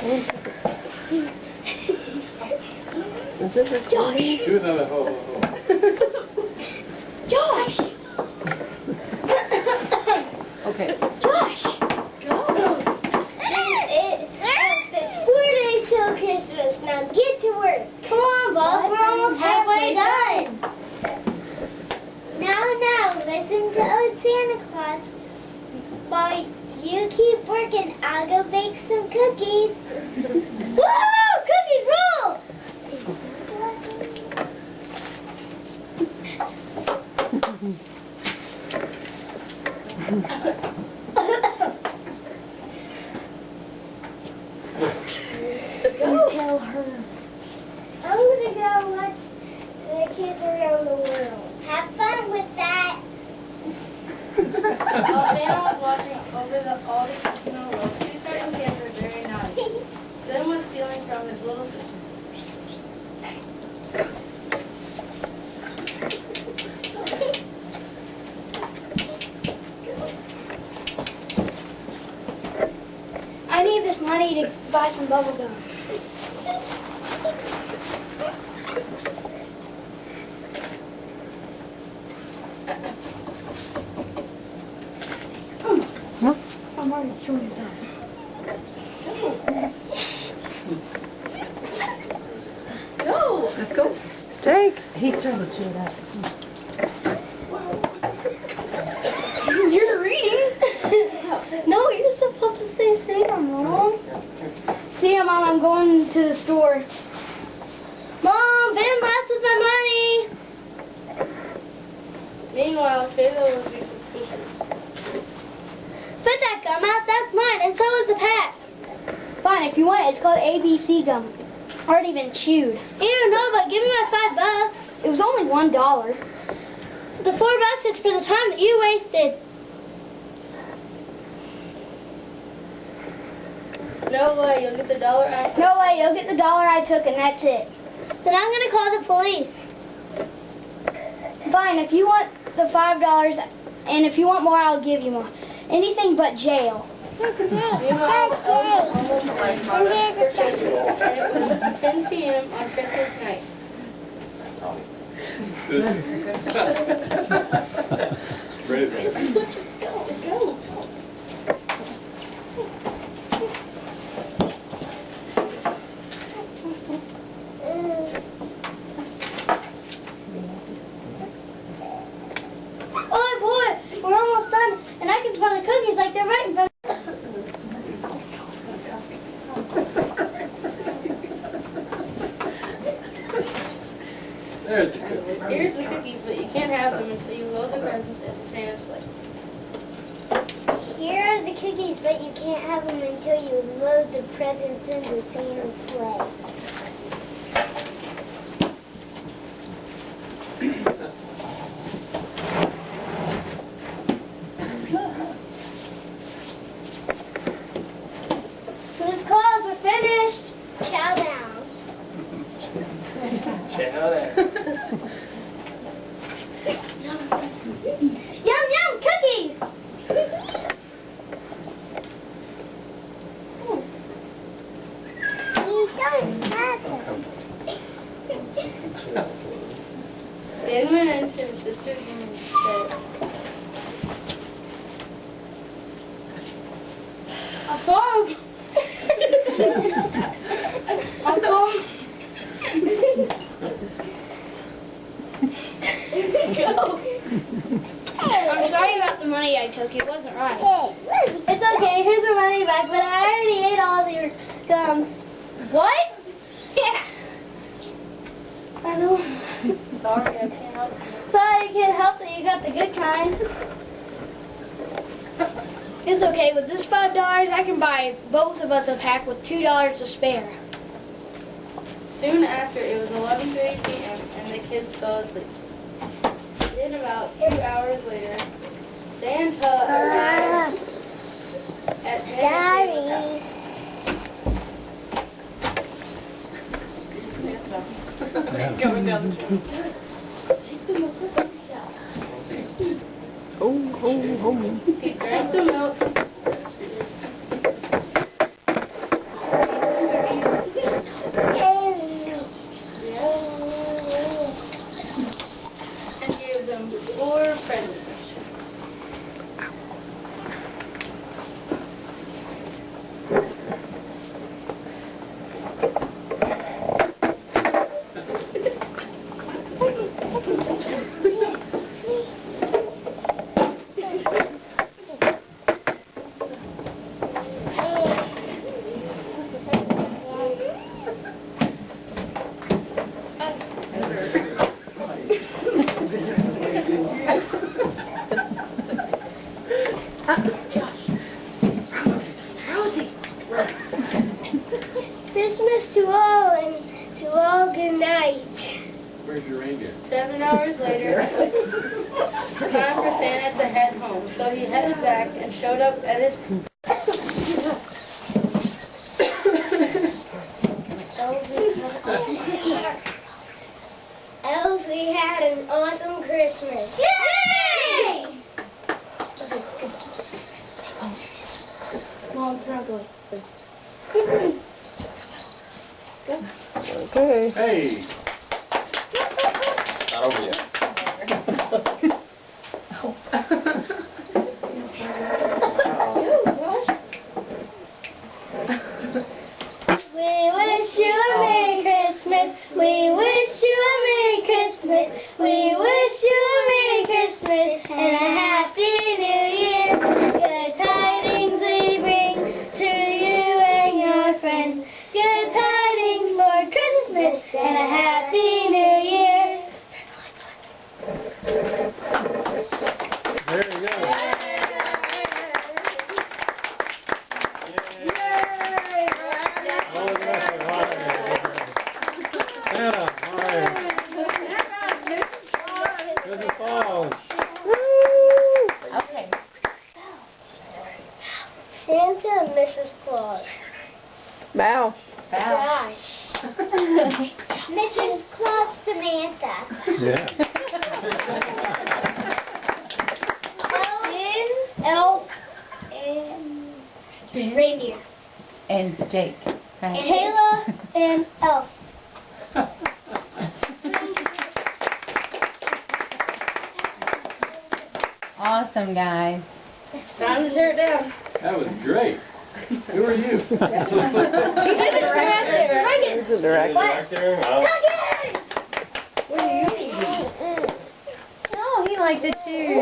Is it recording? Do another ho ho ho. Josh! Okay. Josh! Go! The sport ain't till Christmas. Now get to work. Come on, Bob. We're almost halfway done. Now, listen to old Santa Claus. While you keep working, I'll go bake some cookies. Woo! Cookies rule! You tell her. I'm gonna go watch the kids around the world. Have fun with that. They are watching over all the kids in the world. 2 certain kids are very naughty. Then was stealing from his little sister. I need this money to buy some bubble gum. I'm already showing it down. No! Let's go. Take. He's trying to chew it out. You're reading. No, you're supposed to say Sam, Mom. See ya, Mom. I'm going to the store. Mom, Ben left with my money. Meanwhile, Philo was being suspicious. Spit that gum out. That's mine, and so is the pack. Fine, if you want it. It's called ABC gum. Already been chewed. Ew, no, but give me my $5. It was only $1. The $4 is for the time that you wasted. No way, you'll get the dollar I took. No way, you'll get the dollar I took and that's it. Then I'm going to call the police. Fine, if you want the $5 and if you want more, I'll give you more. Anything but jail. Meanwhile, almost like my Christmas, and it was 10 p.m. on Christmas night. It's ready there. Let's go. Oh boy, we're almost done and I can smell the cookies like they're right in front of There's the cookie. Here's the cookies, but you can't have them until you load the presents into Santa's sleigh. Here are the cookies, but you can't have them until you load the presents into Santa's sleigh. Who's closed? We're finished. Chow down. Check out that. Yum, yum, cookies! You don't have them. Ben went into his sister's room and said, A phone. A phone. go. I'm sorry about the money I took. It wasn't right. It's okay. Here's the money back, but I already ate all your gum. What? Yeah. I know. Sorry, I can't help you. Sorry, I can't help that you got the good kind. It's okay. With this $5, I can buy both of us a pack with $2 to spare. Soon after, it was 11:30 p.m. and the kids fell asleep. Then about 2 hours later, Santa arrived at Daddy. going down the chimney. Oh. He drank the milk. Where's your reindeer? 7 hours later, it was time for Santa to head home, so he headed back and showed up at his... Elsie had an awesome Christmas. Yay! Mom, turn out the light. Okay. Hey! Not over yet. We wish you a Merry Christmas. We wish you a Merry Christmas. We wish you a Merry Christmas and a Happy New Year. Good tidings we bring to you and your friends. Good tidings for Christmas and a Happy New Year. There you go. Santa, hi. Good Falls. Okay. Santa and Mrs. Claus. Bow. Josh. Mrs. Claus Samantha. Yeah. Elf and reindeer. And Jake. And Kayla and Elf. Awesome, guys. Time to tear it down. That was great. Who are you? He's the director. Back there? Oh, he liked it too.